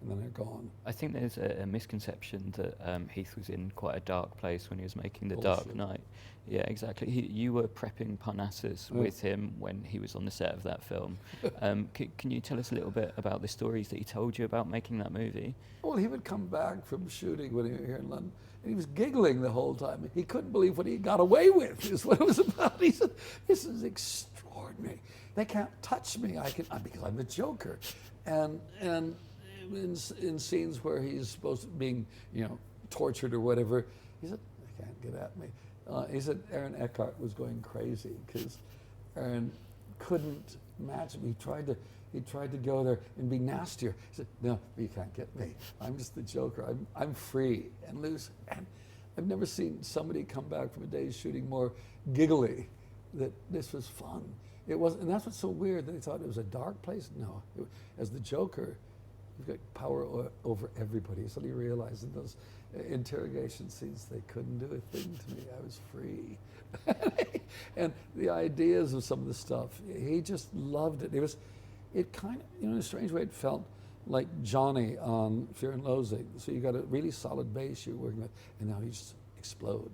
and then they're gone. I think there's a misconception that Heath was in quite a dark place when he was making The Bullshit. Dark Knight. Yeah, exactly. You were prepping Parnassus with him when he was on the set of that film. Can you tell us a little bit about the stories that he told you about making that movie? Well, he would come back from shooting when he was here in London, and he was giggling the whole time. He couldn't believe what he got away with, is what it was about. He said, "This is extraordinary. They can't touch me. Because I'm the Joker." And in scenes where he's supposed to be being, tortured or whatever, he said, "They can't get at me." He said Aaron Eckhart was going crazy because Aaron couldn't match him. He tried to go there and be nastier. He said, "No, you can't get me. I'm just the Joker. I'm free and loose." And I've never seen somebody come back from a day's shooting more giggly. That this was fun. It wasn't, and that's what's so weird. That they thought it was a dark place. No, as the Joker, you've got power over everybody. So you realize in those interrogation scenes, they couldn't do a thing to me. I was free. And the ideas of some of the stuff, he just loved it. It kind of, in a strange way, it felt like Johnny on Fear and Loathing. So you got a really solid base you're working with, and now you just explode.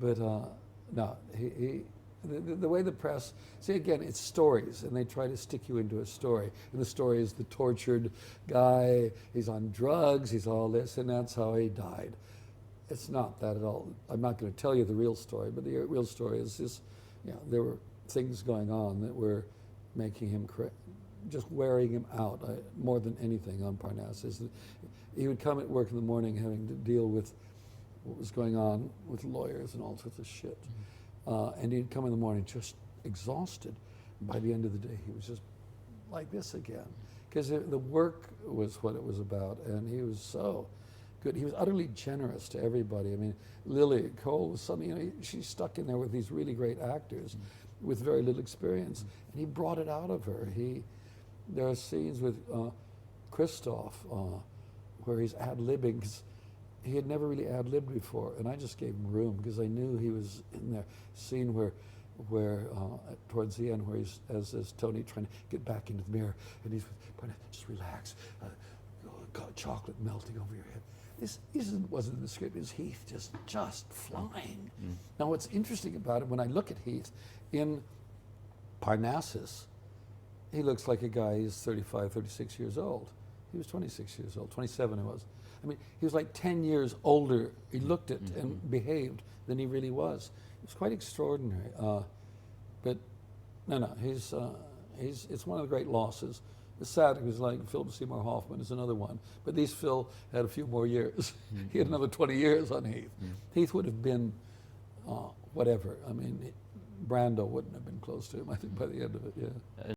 But no, the way the press, see again, it's stories, and they try to stick you into a story. And the story is the tortured guy, he's on drugs, he's all this, and that's how he died. It's not that at all. I'm not going to tell you the real story, but the real story is this, there were things going on that were making him, just wearing him out more than anything on Parnassus. He would come at work in the morning having to deal with what was going on with lawyers and all sorts of shit. And he'd come in the morning just exhausted. By the end of the day, he was just like this again. Because the work was what it was about, and he was so good. He was utterly generous to everybody. I mean, Lily Cole was something, she's stuck in there with these really great actors with very little experience, and he brought it out of her. There are scenes with Christoph where he's ad-libbing, 'cause he had never really ad-libbed before, and I just gave him room because I knew he was in there. Scene where towards the end, where he's as Tony trying to get back into the mirror, and he's just relax, got chocolate melting over your head. This wasn't in the script. It was Heath just flying. Now, what's interesting about it, when I look at Heath in Parnassus, he looks like a guy who's 35, 36 years old. He was 26 years old, 27 he was. I mean, he was like 10 years older. He looked it and behaved than he really was. It was quite extraordinary. But no, it's one of the great losses. It's sad because like Philip Seymour Hoffman is another one. But these Phil had a few more years. He had another 20 years on Heath. Heath would have been whatever. I mean, Brando wouldn't have been close to him, I think, by the end of it, yeah.